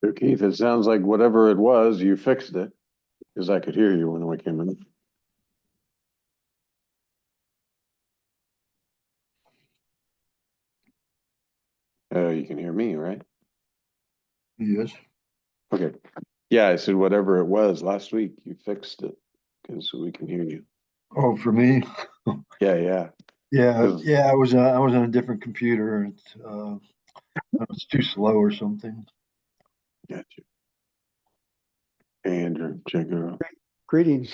So Keith, it sounds like whatever it was, you fixed it, because I could hear you when we came in. You can hear me, right? Yes. Okay. Yeah, I said whatever it was last week, you fixed it, because we can hear you. Oh, for me? Yeah, yeah. Yeah. I was on a different computer. It's too slow or something. Gotcha. Andrew, check it out. Greetings.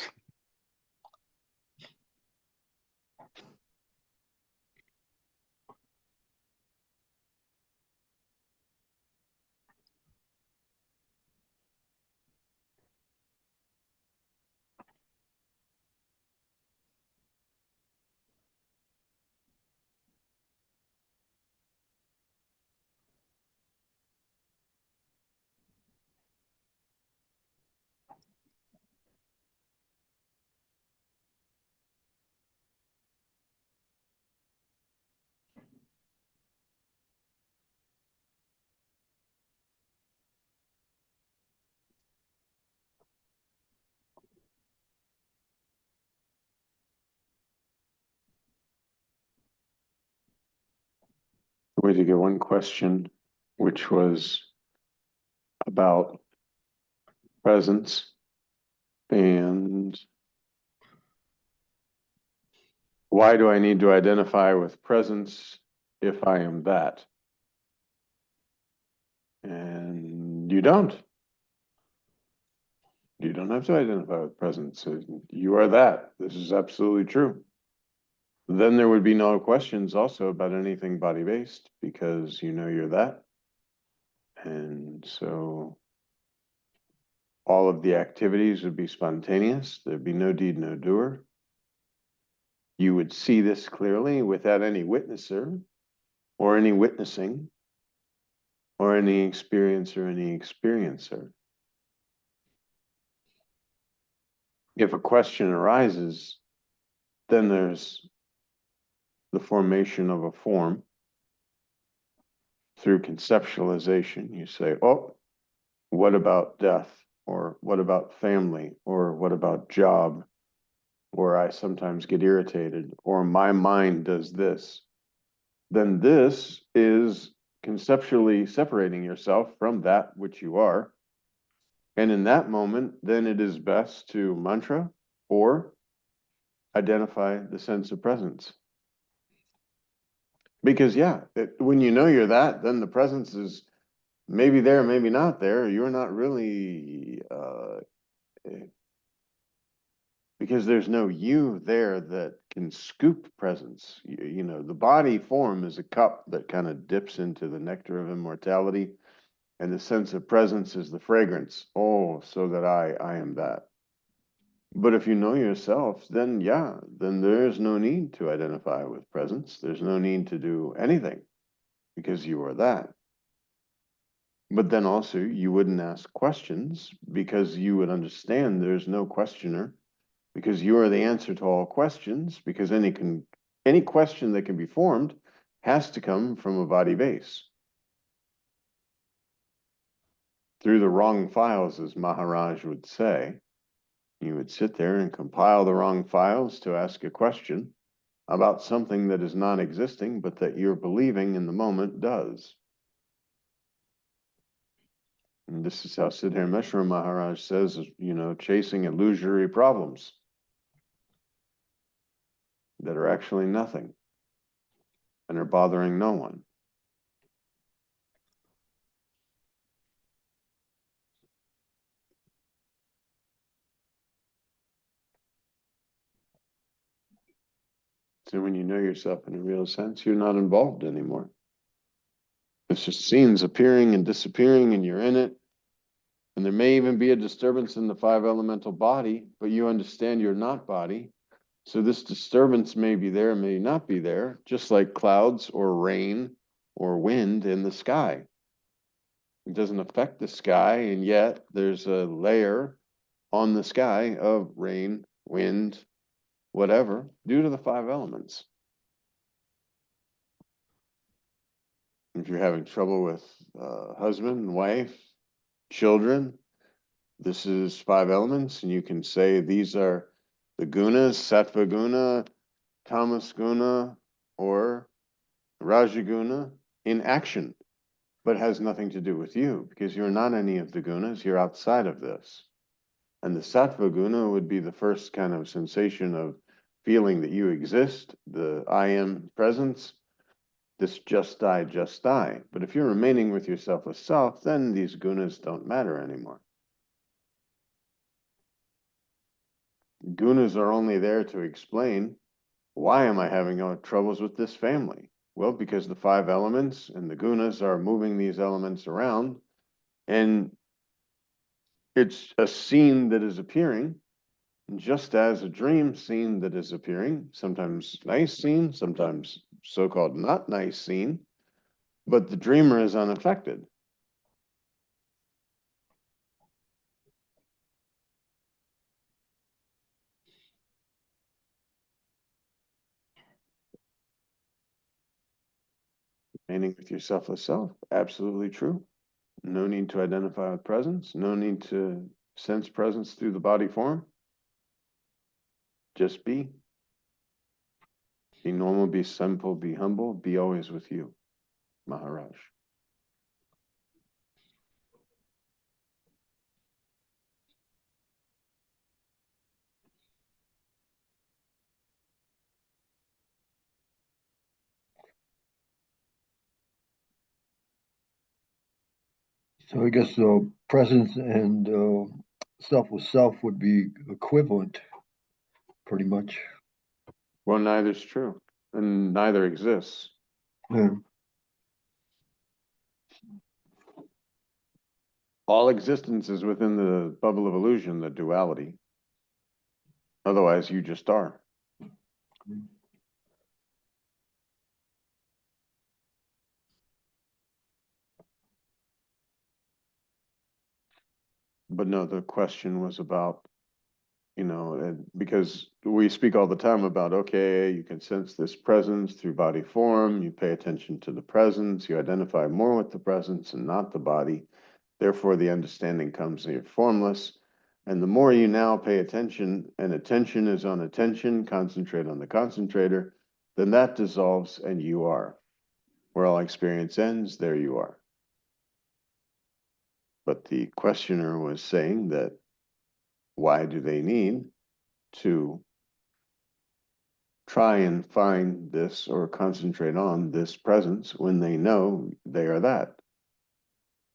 We did get one question, which was about presence and why do I need to identify with presence if I am that? And you don't. You don't have to identify with presence. You are that. This is absolutely true. Then there would be no questions also about anything body-based because you know you're that. And so all of the activities would be spontaneous. There'd be no deed, no doer. You would see this clearly without any witnesser or any witnessing or any experience or any experiencer. If a question arises, then there's the formation of a form through conceptualization. You say, oh, what about death? Or what about family? Or what about job? Or I sometimes get irritated, or my mind does this. Then this is conceptually separating yourself from that which you are. And in that moment, then it is best to mantra or identify the sense of presence. Because when you know you're that, then the presence is maybe there, maybe not there. You're not really, because there's no you there that can scoop presence. You know, the body form is a cup that kind of dips into the nectar of immortality. And the sense of presence is the fragrance. Oh, so that I am that. But if you know yourself, then then there's no need to identify with presence. There's no need to do anything because you are that. But then also you wouldn't ask questions because you would understand there's no questioner because you are the answer to all questions because any question that can be formed has to come from a body base. Through the wrong files, as Maharaj would say, you would sit there and compile the wrong files to ask a question about something that is non-existing, but that you're believing in the moment does. And this is how Siddhar Mishra Maharaj says, you know, chasing illusory problems that are actually nothing and are bothering no one. So when you know yourself in a real sense, you're not involved anymore. It's just scenes appearing and disappearing and you're in it. And there may even be a disturbance in the five elemental body, but you understand you're not body. So this disturbance may be there, may not be there, just like clouds or rain or wind in the sky. It doesn't affect the sky, and yet there's a layer on the sky of rain, wind, whatever, due to the five elements. If you're having trouble with husband, wife, children, this is five elements, and you can say these are the gunas, sattva guna, tamas guna, or rajaguna in action, but has nothing to do with you because you're not any of the gunas, you're outside of this. And the sattva guna would be the first kind of sensation of feeling that you exist, the I am presence, this just die, just die. But if you're remaining with your selfless self, then these gunas don't matter anymore. Gunas are only there to explain, why am I having troubles with this family? Well, because the five elements and the gunas are moving these elements around, and it's a scene that is appearing, just as a dream scene that is appearing, sometimes nice scene, sometimes so-called not nice scene, but the dreamer is unaffected. Remaining with your selfless self, absolutely true. No need to identify with presence, no need to sense presence through the body form. Just be. Be normal, be simple, be humble, be always with you, Maharaj. So I guess presence and self with self would be equivalent, pretty much. Well, neither's true, and neither exists. Yeah. All existence is within the bubble of illusion, the duality. Otherwise, you just are. But no, the question was about, because we speak all the time about, okay, you can sense this presence through body form, you pay attention to the presence, you identify more with the presence and not the body. Therefore, the understanding comes that you're formless. And the more you now pay attention, and attention is on attention, concentrate on the concentrator, then that dissolves and you are. Where all experience ends, there you are. But the questioner was saying that why do they need to try and find this or concentrate on this presence when they know they are that?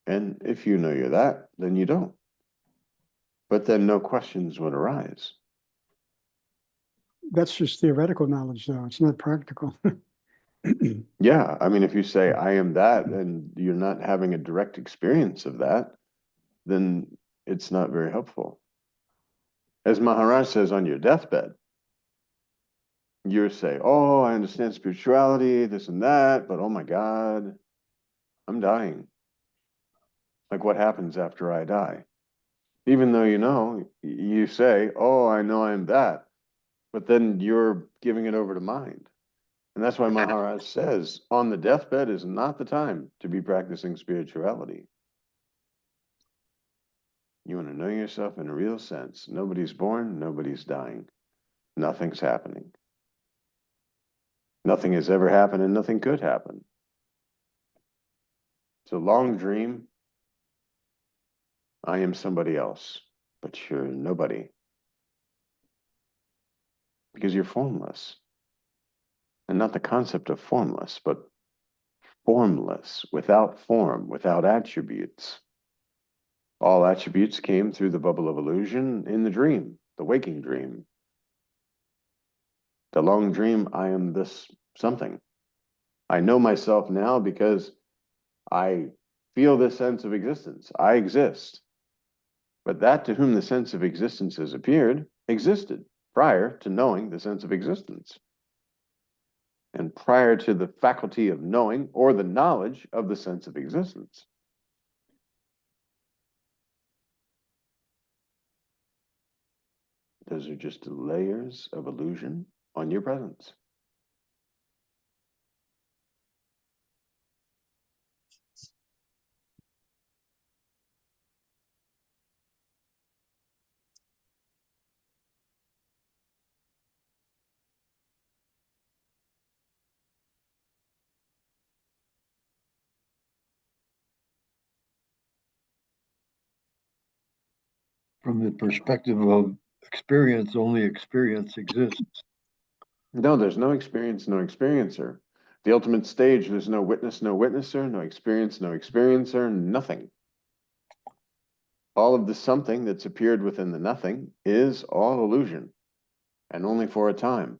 And if you know you're that, then you don't. But then no questions would arise. That's just theoretical knowledge, though. It's not practical. Yeah, I mean, if you say I am that and you're not having a direct experience of that, then it's not very helpful. As Maharaj says on your deathbed, you say, oh, I understand spirituality, this and that, but oh my God, I'm dying. Like what happens after I die? Even though you say, oh, I know I'm that, but then you're giving it over to mind. And that's why Maharaj says, on the deathbed is not the time to be practicing spirituality. You want to know yourself in a real sense. Nobody's born, nobody's dying. Nothing's happening. Nothing has ever happened and nothing could happen. It's a long dream. I am somebody else, but you're nobody. Because you're formless. And not the concept of formless, but formless, without form, without attributes. All attributes came through the bubble of illusion in the dream, the waking dream. The long dream, I am this something. I know myself now because I feel this sense of existence. I exist. But that to whom the sense of existence has appeared existed prior to knowing the sense of existence. and prior to the faculty of knowing or the knowledge of the sense of existence. Those are just layers of illusion on your presence. From the perspective of experience, only experience exists. No, there's no experience, no experiencer. The ultimate stage, there's no witness, no witnesser, no experience, no experiencer, nothing. All of the something that's appeared within the nothing is all illusion, and only for a time.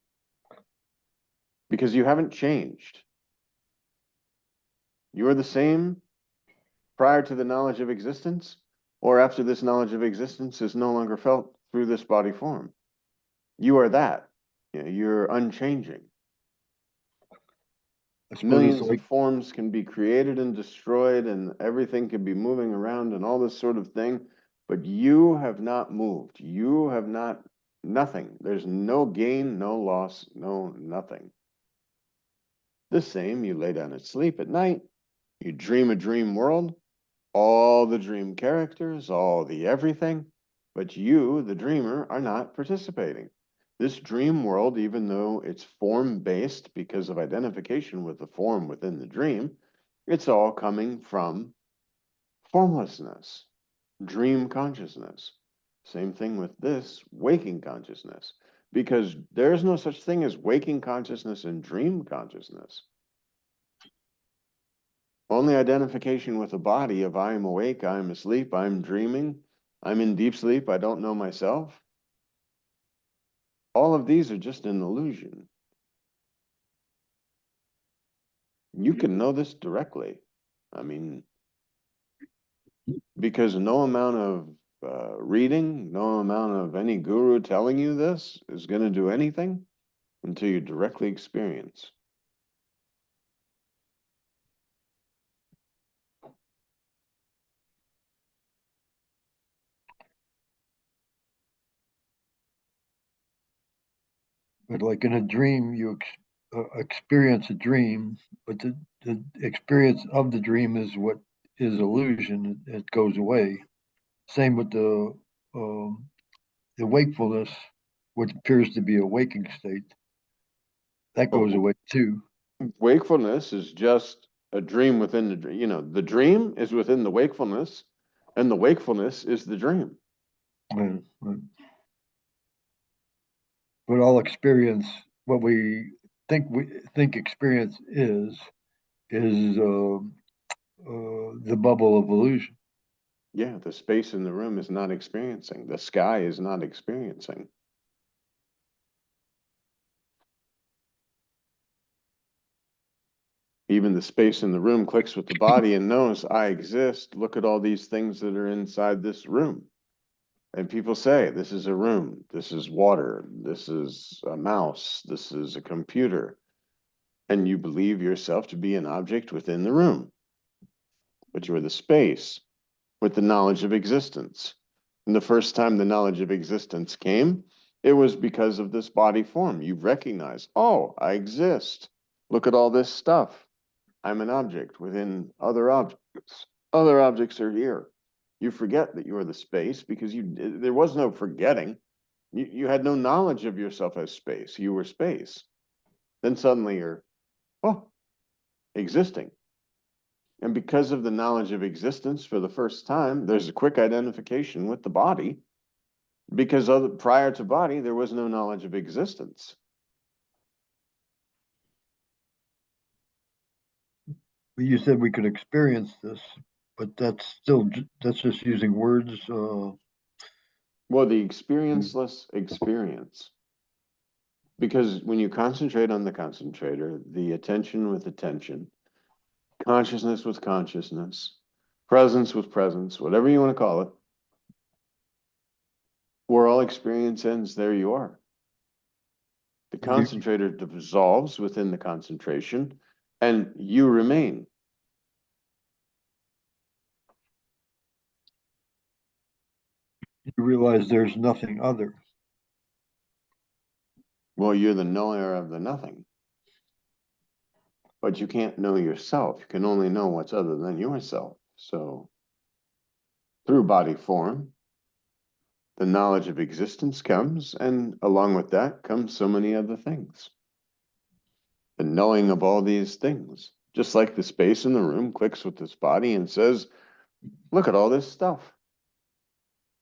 Because you haven't changed. You are the same prior to the knowledge of existence, or after this knowledge of existence is no longer felt through this body form. You are that. You're unchanging. I suppose it's Millions like of forms can be created and destroyed, and everything can be moving around and all this sort of thing, but you have not moved. You have not, nothing. There's no gain, no loss, no nothing. The same, you lay down and sleep at night, you dream a dream world, all the dream characters, all the everything, but you, the dreamer, are not participating. This dream world, even though it's form-based because of identification with the form within the dream, it's all coming from formlessness, dream consciousness. Same thing with this waking consciousness, because there's no such thing as waking consciousness and dream consciousness. Only identification with the body of I am awake, I am asleep, I'm dreaming, I'm in deep sleep, I don't know myself. All of these are just an illusion. You can know this directly. I mean, because no amount of reading, no amount of any guru telling you this is going to do anything until you directly experience. But like in a dream, you experience a dream, but the experience of the dream is what is illusion. It goes away. Same with the wakefulness, what appears to be a waking state, that goes But away too. wakefulness is just a dream within the dream. The dream is within the wakefulness, and the wakefulness is the dream. Right. But all experience, what we think experience is the bubble of illusion. Yeah, the space in the room is not experiencing. The sky is not experiencing. Even the space in the room clicks with the body and knows I exist. Look at all these things that are inside this room. And people say, this is a room, this is water, this is a mouse, this is a computer. And you believe yourself to be an object within the room. But you are the space with the knowledge of existence. And the first time the knowledge of existence came, it was because of this body form. You recognize, oh, I exist. Look at all this stuff. I'm an object within other objects. Other objects are here. You forget that you are the space because there was no forgetting. You had no knowledge of yourself as space. You were space. Then suddenly you're, oh, existing. And because of the knowledge of existence for the first time, there's a quick identification with the body. Because prior to body, there was no knowledge of existence. You said we could experience this, but that's just using words. Well, the experienceless experience. Because when you concentrate on the concentrator, the attention with attention, consciousness with consciousness, presence with presence, whatever you want to call it, where all experience ends, there you are. The concentrator dissolves within the concentration, and you remain. You realize there's nothing other. Well, you're the knower of the nothing. But you can't know yourself. You can only know what's other than yourself. So, through body form, the knowledge of existence comes, and along with that comes so many other things. The knowing of all these things. Just like the space in the room clicks with this body and says, look at all this stuff.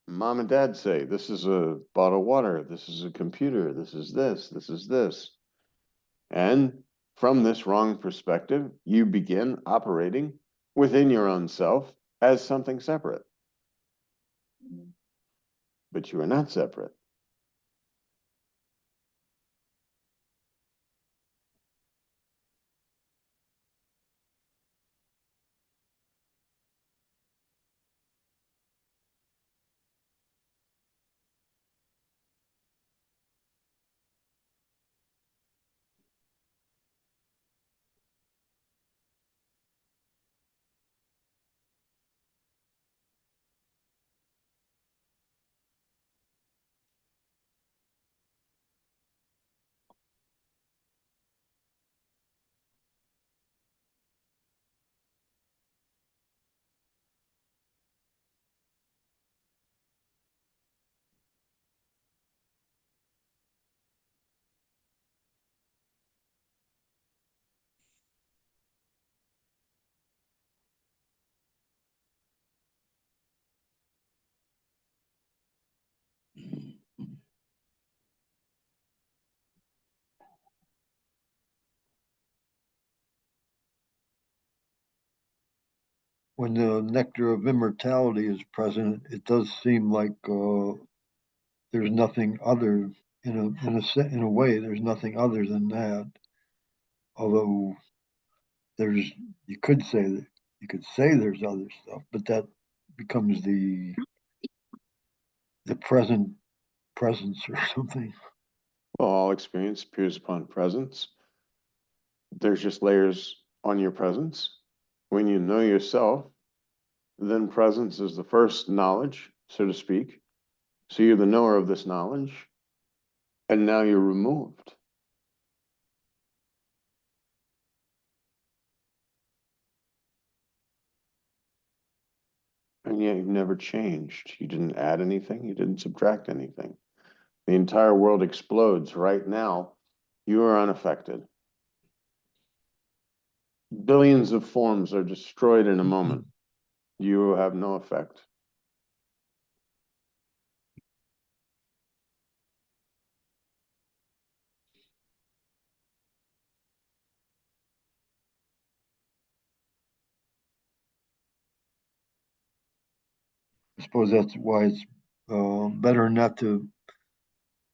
Mom and dad say, this is a bottle of water, this is a computer, this is this, this is this. And from this wrong perspective, you begin operating within your own self as something separate. But you are not separate. When the nectar of immortality is present, it does seem like there's nothing other in a way. There's nothing other than that. Although there's, you could say that there's other stuff, but that becomes the presence or something. Well, all experience appears upon presence. There's just layers on your presence. When you know yourself, then presence is the first knowledge, so to speak. So you're the knower of this knowledge, and now you're removed. And yet you've never changed. You didn't add anything, you didn't subtract anything. The entire world explodes right now. You are unaffected. Billions of forms are destroyed in a moment. You have no effect. I suppose that's why it's better not to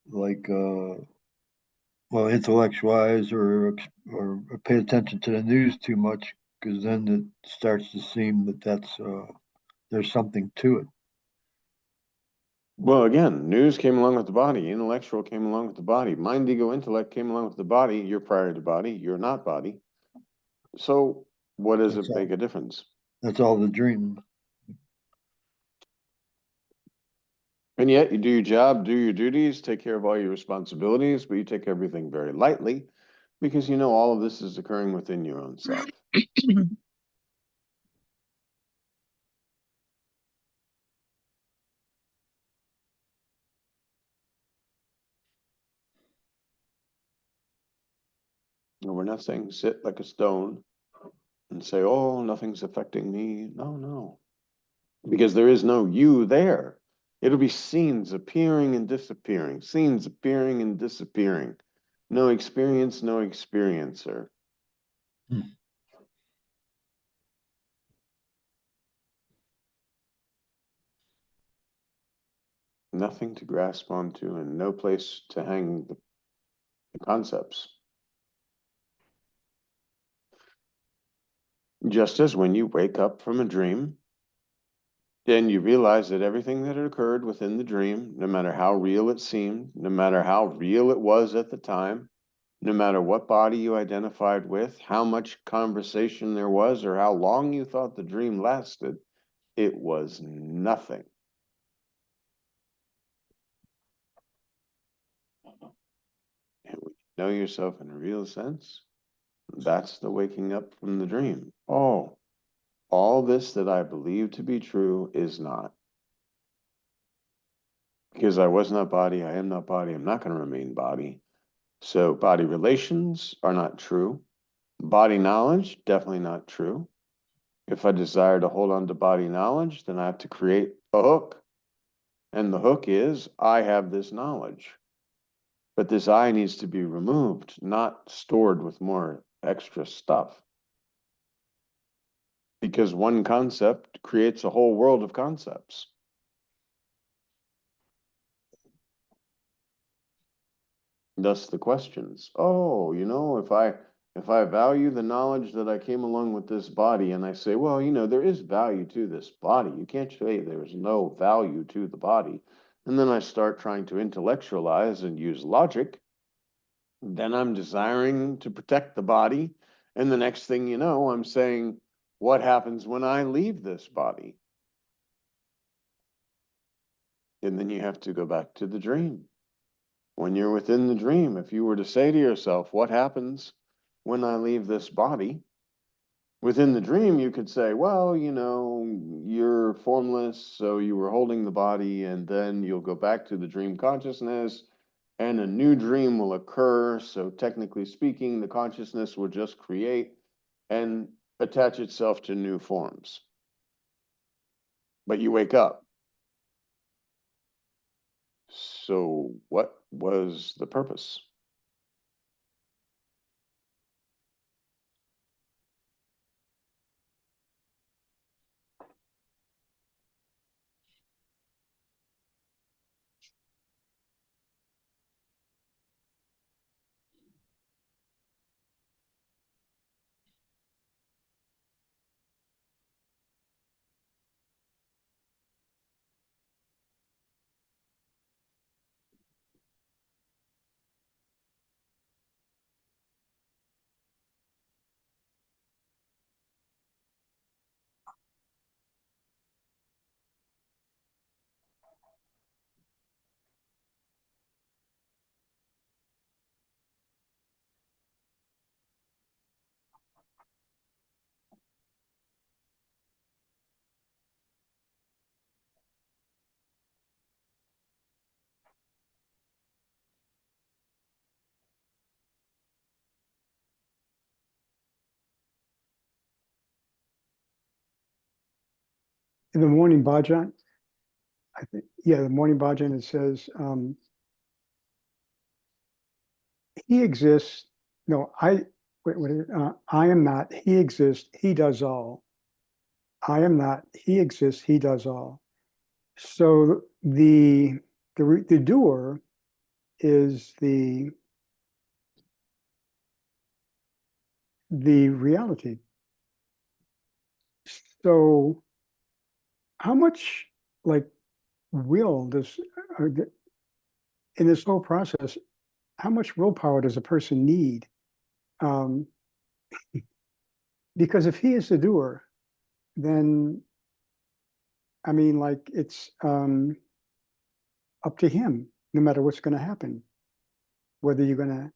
like intellectualize or pay attention to the news too much, because then it starts to seem that there's something to it. Well, again, news came along with the body, intellectual came along with the body, mind, ego, intellect came along with the body. You're prior to body, you're not body. So what does it make a difference? That's all the dream. And yet you do your job, do your duties, take care of all your responsibilities, but you take everything very lightly because you know all of this is occurring within your own self. And we're not saying sit like a stone and say, oh, nothing's affecting me. No, no. Because there is no you there. It'll be scenes appearing and disappearing, scenes appearing and disappearing. No experience, no experiencer. Nothing to grasp onto and no place to hang the concepts. Just as when you wake up from a dream, then you realize that everything that had occurred within the dream, no matter how real it seemed, no matter how real it was at the time, no matter what body you identified with, how much conversation there was, or how long you thought the dream lasted, it was nothing. And when you know yourself in a real sense, that's the waking up from the dream. Oh, all this that I believe to be true is not. Because I was not body, I am not body, I'm not going to remain body. So body relations are not true. Body knowledge, definitely not true. If I desire to hold on to body knowledge, then I have to create a hook. And the hook is, I have this knowledge. But this I needs to be removed, not stored with more extra stuff. Because one concept creates a whole world of concepts. Thus the questions. Oh, if I value the knowledge that I came along with this body, and I say, well, there is value to this body. You can't say there's no value to the body. And then I start trying to intellectualize and use logic. Then I'm desiring to protect the body. And the next thing you know, I'm saying, what happens when I leave this body? And then you have to go back to the dream. When you're within the dream, if you were to say to yourself, what happens when I leave this body? Within the dream, you could say, well, you're formless, so you were holding the body, and then you'll go back to the dream consciousness, and a new dream will occur. So technically speaking, the consciousness will just create and attach itself to new forms. But you wake up. So what was the purpose? In the morning bhajan, I think, yeah, the morning bhajan, it says, he exists. No, what is it? I am not, he exists, he does all. I am not, he exists, he does all. So the doer is the reality. So how much like will does in this whole process, how much willpower does a person need? Um, because if he is the doer, then I mean, like it's up to him, no matter what's going to happen, whether you're going to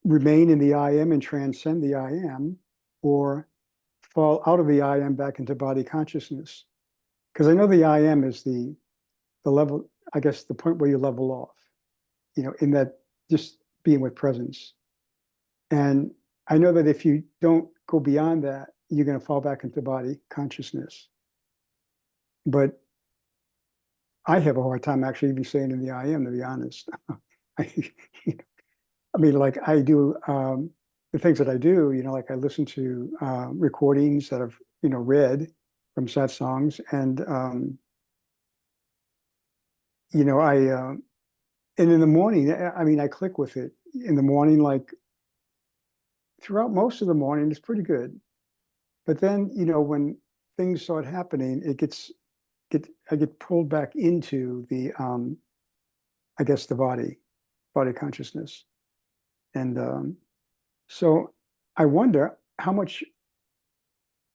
remain in the I am and transcend the I am, or fall out of the I am back into body consciousness. Because I know the I am is the level, I guess, the point where you level off, in that just being with presence. And I know that if you don't go beyond that, you're going to fall back into body consciousness. But I have a hard time actually even saying in the I am, to be honest. I mean, like I do the things that I do, like I listen to recordings that I've, read from satsangs, and and in the morning, I mean, I click with it in the morning, like throughout most of the morning, it's pretty good. But then, when things start happening, I get pulled back into the, I guess, the body consciousness. And so I wonder how much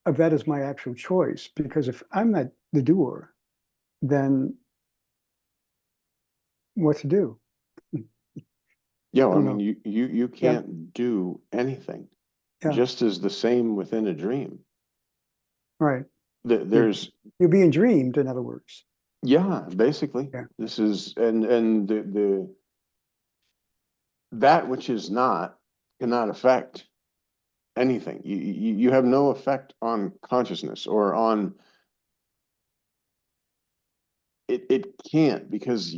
of that is my actual choice, because if I'm not the doer, then what to do? Yeah, I well, I don't mean, know. you can't do anything. Yeah, Just as the same within a dream. right. You're, There's, you're being dreamed, in other words. yeah, basically, Yeah, this is, and that which is not cannot affect anything. You have no effect on consciousness or on it. It can't, because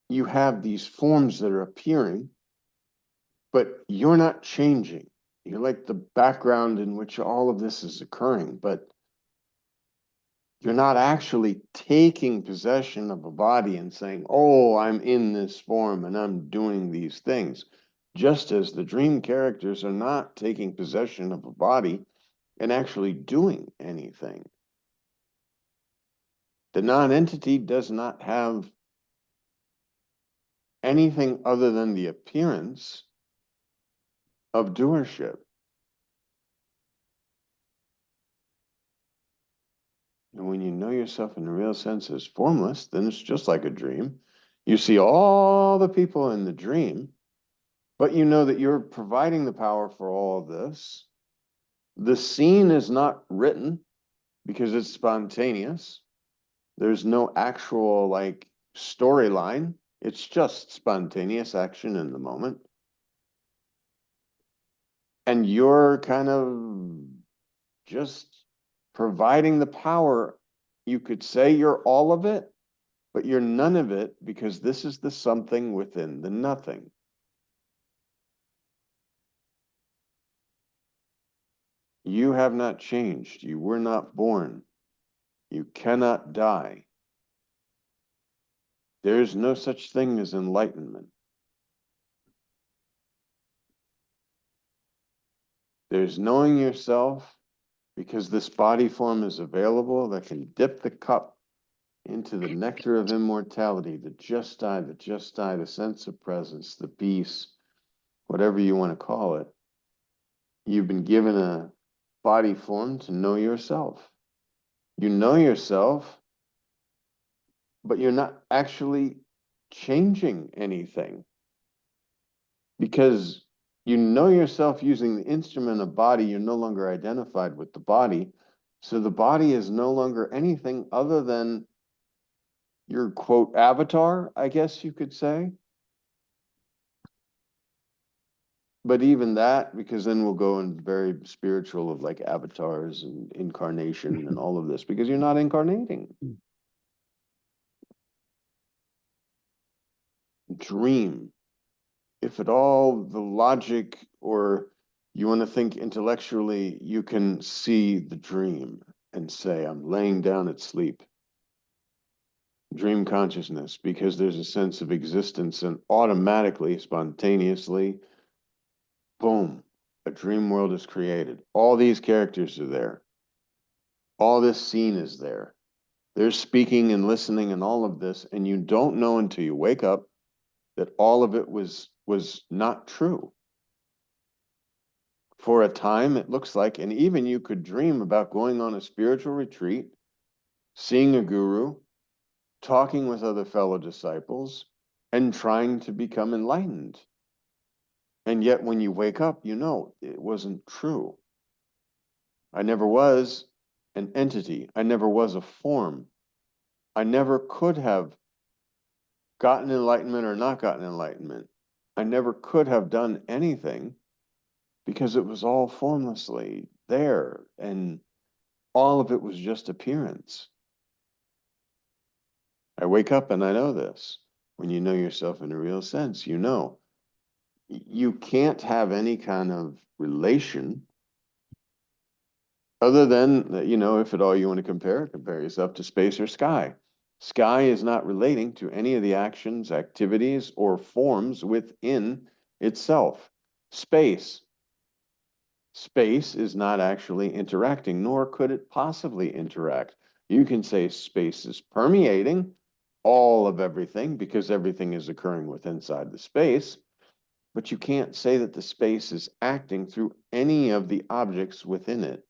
you have these forms that are appearing, but you're not changing. You're like the background in which all of this is occurring, but you're not actually taking possession of a body and saying, oh, I'm in this form and I'm doing these things. Just as the dream characters are not taking possession of a body and actually doing anything. The non-entity does not have anything other than the appearance of doership. And when you know yourself in the real sense as formless, then it's just like a dream. You see all the people in the dream, but you know that you're providing the power for all of this. The scene is not written because it's spontaneous. There's no actual like storyline. It's just spontaneous action in the moment. And you're kind of just providing the power. You could say you're all of it, but you're none of it, because this is the something within the nothing. You have not changed. You were not born. You cannot die. There is no such thing as enlightenment. There's knowing yourself, because this body form is available that can dip the cup into the nectar of immortality, the just die, the sense of presence, the peace, whatever you want to call it. You've been given a body form to know yourself. You know yourself, but you're not actually changing anything, because you know yourself using the instrument of body. You're no longer identified with the body. So the body is no longer anything other than your quote avatar, I guess you could say. But even that, because then we'll go in very spiritual of like avatars and incarnation and all of this, because you're not incarnating. Dream. If at all the logic, or you want to think intellectually, you can see the dream and say, I'm laying down at sleep. Dream consciousness, because there's a sense of existence, and automatically, spontaneously, boom, a dream world is created. All these characters are there. All this scene is there. They're speaking and listening and all of this, and you don't know until you wake up that all of it was not true. For a time, it looks like, and even you could dream about going on a spiritual retreat, seeing a guru, talking with other fellow disciples, and trying to become enlightened. And yet when you wake up, you know it wasn't true. I never was an entity. I never was a form. I never could have gotten enlightenment or not gotten enlightenment. I never could have done anything, because it was all formlessly there, and all of it was just appearance. I wake up and I know this. When you know yourself in a real sense, you know. You can't have any kind of relation other than, if at all you want to compare yourself to space or sky. Sky is not relating to any of the actions, activities, or forms within itself. Space Space is not actually interacting, nor could it possibly interact. You can say space is permeating all of everything because everything is occurring within inside the space, but you can't say that the space is acting through any of the objects within it.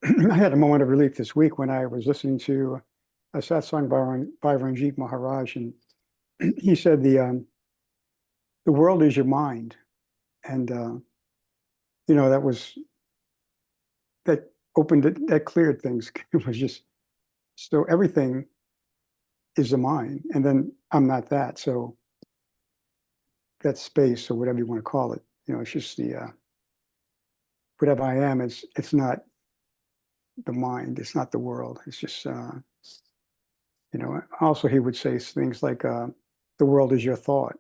I had a moment of relief this week when I was listening to a satsang by Ranjit Maharaj, and he said the world is your mind, and that opened it, that cleared things. It was just so everything is the mind, and then I'm not that, so that space or whatever you want to call it, it's just the whatever I am. It's not the mind. It's not the world. It's just Also, he would say things like the world is your thought.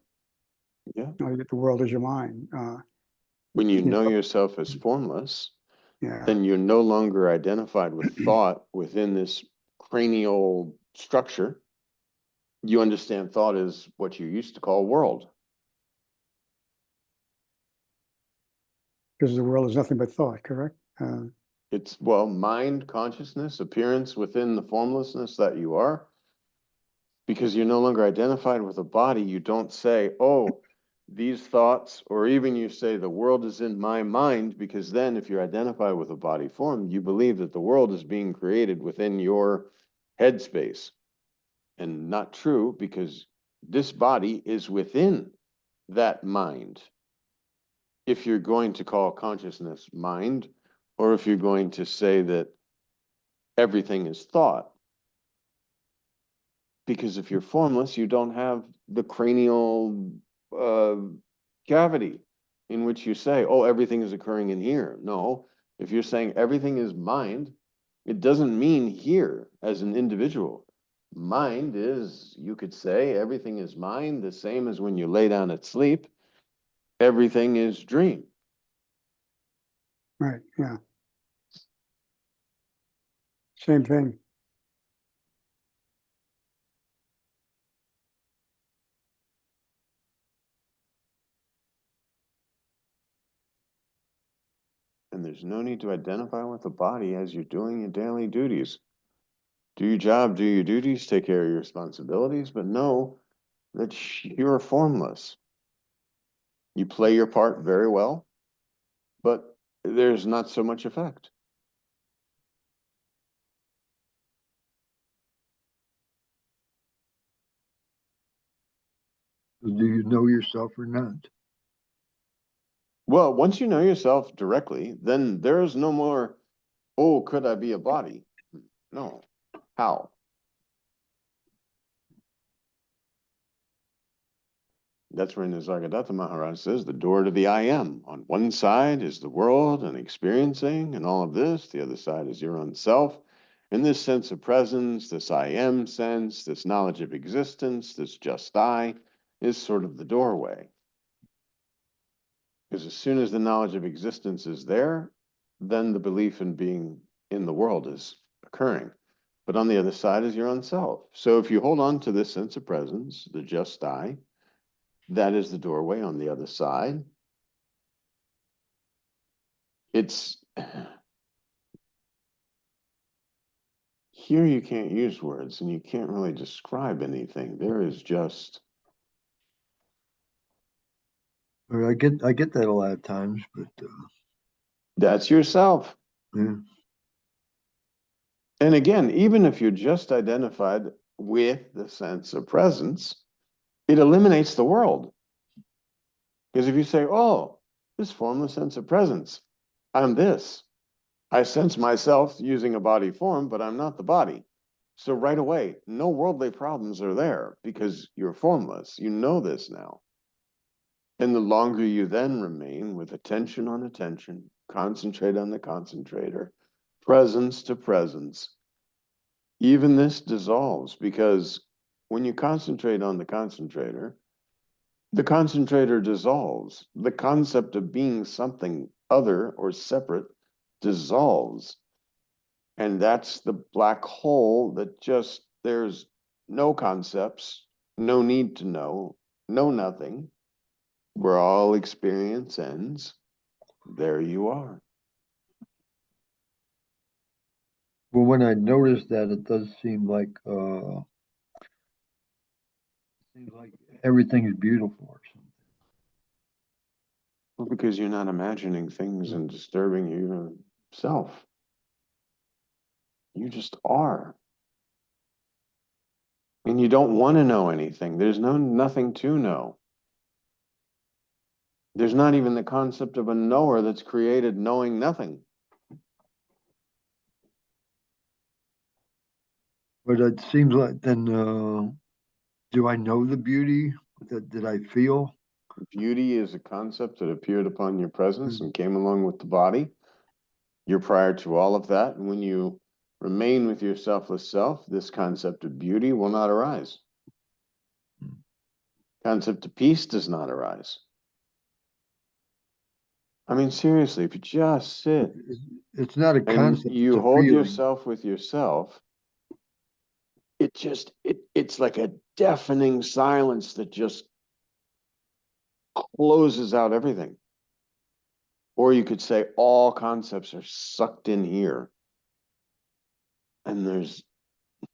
Yeah. The world is your mind. When you know yourself as formless, Yeah. then you're no longer identified with thought within this cranial structure. You understand thought is what you used to call world. Because the world is nothing but thought, correct? It's, well, mind, consciousness, appearance within the formlessness that you are. Because you're no longer identified with a body, you don't say, oh, these thoughts, or even you say the world is in my mind, because then if you're identified with a body form, you believe that the world is being created within your headspace. And not true, because this body is within that mind. If you're going to call consciousness mind, or if you're going to say that everything is thought. Because if you're formless, you don't have the cranial cavity in which you say, oh, everything is occurring in here. No, if you're saying everything is mind, it doesn't mean here as an individual. Mind is, you could say, everything is mind, the same as when you lay down at sleep, everything is dream. Right, yeah. Same thing. And there's no need to identify with the body as you're doing your daily duties. Do your job, do your duties, take care of your responsibilities, but know that you're formless. You play your part very well, but there's not so much effect. Do you know yourself or not? Well, once you know yourself directly, then there is no more, oh, could I be a body? No. How? That's where Nisargadatta Maharaj says the door to the I am. On one side is the world and experiencing and all of this. The other side is your own self. And this sense of presence, this I am sense, this knowledge of existence, this just I, is sort of the doorway. Because as soon as the knowledge of existence is there, then the belief in being in the world is occurring. But on the other side is your own self. So if you hold on to this sense of presence, the just I, that is the doorway on the other side. It's here you can't use words and you can't really describe anything. There is just. Or I get that a lot of times, but That's yourself. yeah. And again, even if you're just identified with the sense of presence, it eliminates the world. Because if you say, oh, this formless sense of presence, I'm this. I sense myself using a body form, but I'm not the body. So right away, no worldly problems are there because you're formless. You know this now. And the longer you then remain with attention on attention, concentrate on the concentrator, presence to presence, even this dissolves because when you concentrate on the concentrator dissolves. The concept of being something other or separate dissolves. And that's the black hole that just, there's no concepts, no need to know, no nothing, where all experience ends. There you are. Well, when I noticed that, it does seems like everything is beautiful or something. Well, because you're not imagining things and disturbing yourself. You just are. And you don't want to know anything. There's nothing to know. There's not even the concept of a knower that's created knowing nothing. But it seems like then, do I know the beauty that I feel? Beauty is a concept that appeared upon your presence and came along with the body. You're prior to all of that. And when you remain with your selfless self, this concept of beauty will not arise. Concept of peace does not arise. I mean, seriously, if you just sit It's not a and concept, you it's a hold feeling. yourself with yourself, it's like a deafening silence that just closes out everything. Or you could say all concepts are sucked in here. And there's,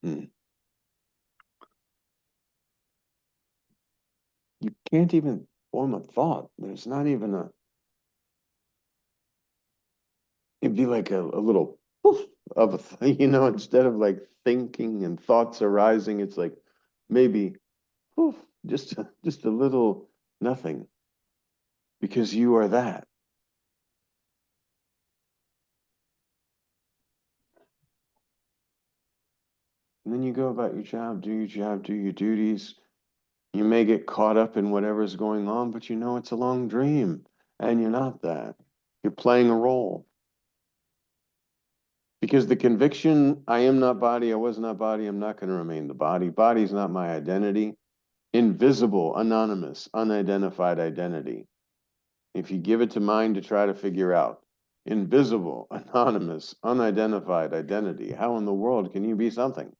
you can't even form a thought. There's not even it'd be like a little poof of a thing, instead of like thinking and thoughts arising, it's like maybe poof, just a little nothing, because you are that. And then you go about your job, do your job, do your duties. You may get caught up in whatever's going on, but it's a long dream, and you're not that. You're playing a role. Because the conviction, I am not body, I was not body, I'm not going to remain the body. Body is not my identity. Invisible, anonymous, unidentified identity. If you give it to mind to try to figure out, invisible, anonymous, unidentified identity, how in the world can you be something?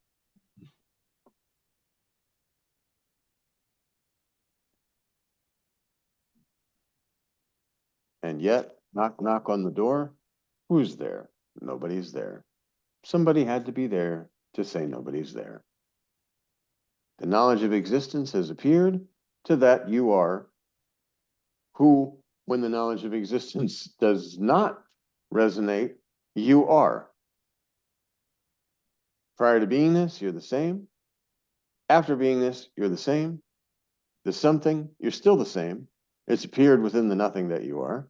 And yet, knock, knock on the door. Who's there? Nobody's there. Somebody had to be there to say nobody's there. The knowledge of existence has appeared, to that you are, who, when the knowledge of existence does not resonate, you are. Prior to being this, you're the same. After being this, you're the same. The something, you're still the same. It's appeared within the nothing that you are.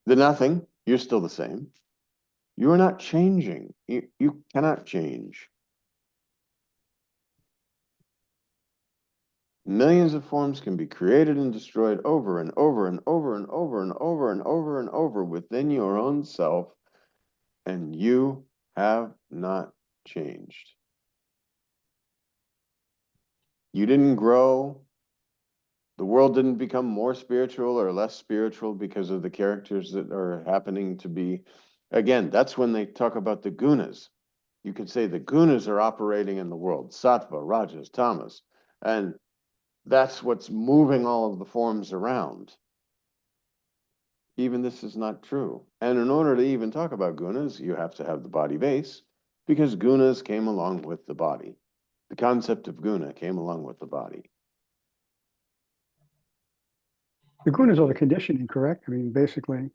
The nothing, you're still the same. You are not changing. You cannot change. Millions of forms can be created and destroyed over and over and over and over and over and over and over within your own self, and you have not changed. You didn't grow. The world didn't become more spiritual or less spiritual because of the characters that are happening to be. Again, that's when they talk about the gunas. You could say the gunas are operating in the world, sattva, rajas, tamas, and that's what's moving all of the forms around. Even this is not true. And in order to even talk about gunas, you have to have the body base, because gunas came along with the body. The concept of guna came along with the body. The gunas are the conditioning, correct? I mean, basically.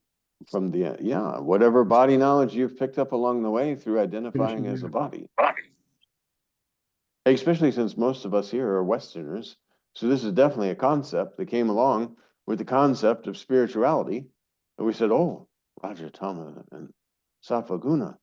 From whatever body knowledge you've picked up along the way through identifying as a body. Especially since most of us here are Westerners. So this is definitely a concept that came along with the concept of spirituality. And we said, oh, Raja, Tama, and Sattva Guna,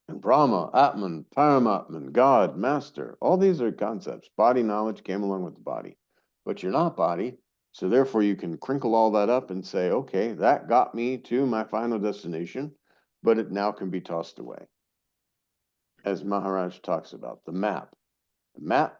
and Brahma, Atman, Paramatman, God, Master. All these are concepts. Body knowledge came along with the body. But you're not body. So therefore you can crinkle all that up and say, okay, that got me to my final destination, but it now can be tossed away. As Maharaj talks about, the map. The map